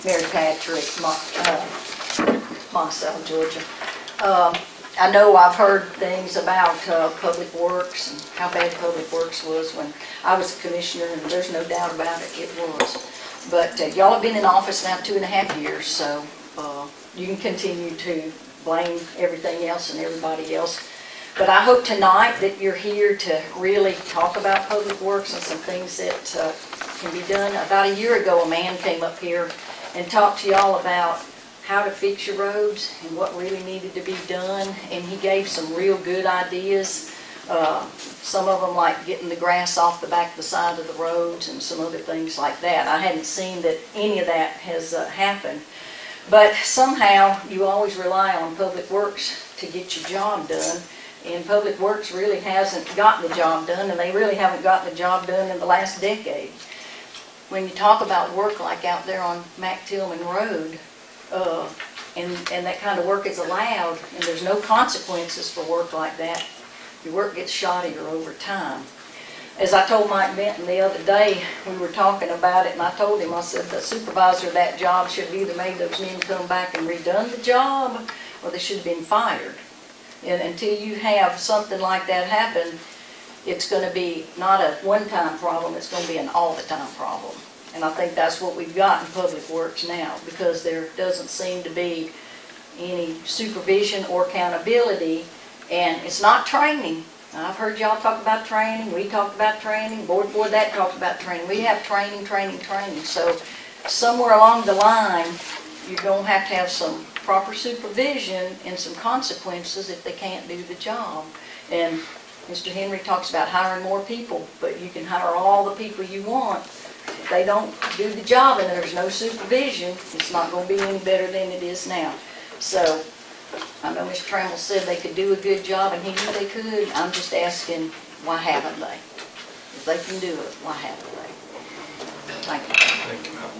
Mary Patrick, Moselle, Georgia. I know I've heard things about Public Works and how bad Public Works was when I was a commissioner, and there's no doubt about it, it was. But y'all have been in office now 2.5 years, so you can continue to blame everything else and everybody else. But I hope tonight that you're here to really talk about Public Works and some things that can be done. About a year ago, a man came up here and talked to y'all about how to fix your roads and what really needed to be done, and he gave some real good ideas. Some of them like getting the grass off the back of the side of the roads and some other things like that. I hadn't seen that any of that has happened. But somehow you always rely on Public Works to get your job done, and Public Works really hasn't gotten the job done, and they really haven't gotten the job done in the last decade. When you talk about work like out there on Mac Tillman Road, and that kind of work is allowed, and there's no consequences for work like that, your work gets shoddier over time. As I told Mike Benton the other day, we were talking about it, and I told him, I said, the supervisor of that job should have either made those men come back and redone the job, or they should have been fired. And until you have something like that happen, it's going to be not a one-time problem, it's going to be an all-the-time problem. And I think that's what we've got in Public Works now, because there doesn't seem to be any supervision or accountability, and it's not training. I've heard y'all talk about training, we talked about training, board before that talked about training. We have training. So somewhere along the line, you're going to have some proper supervision and some consequences if they can't do the job. And Mr. Henry talks about hiring more people, but you can hire all the people you want. If they don't do the job and there's no supervision, it's not going to be any better than it is now. So I know Mr. Trammell said they could do a good job, and he knew they could. I'm just asking, why haven't they? If they can do it, why haven't they? Thank you. Thank you, ma'am.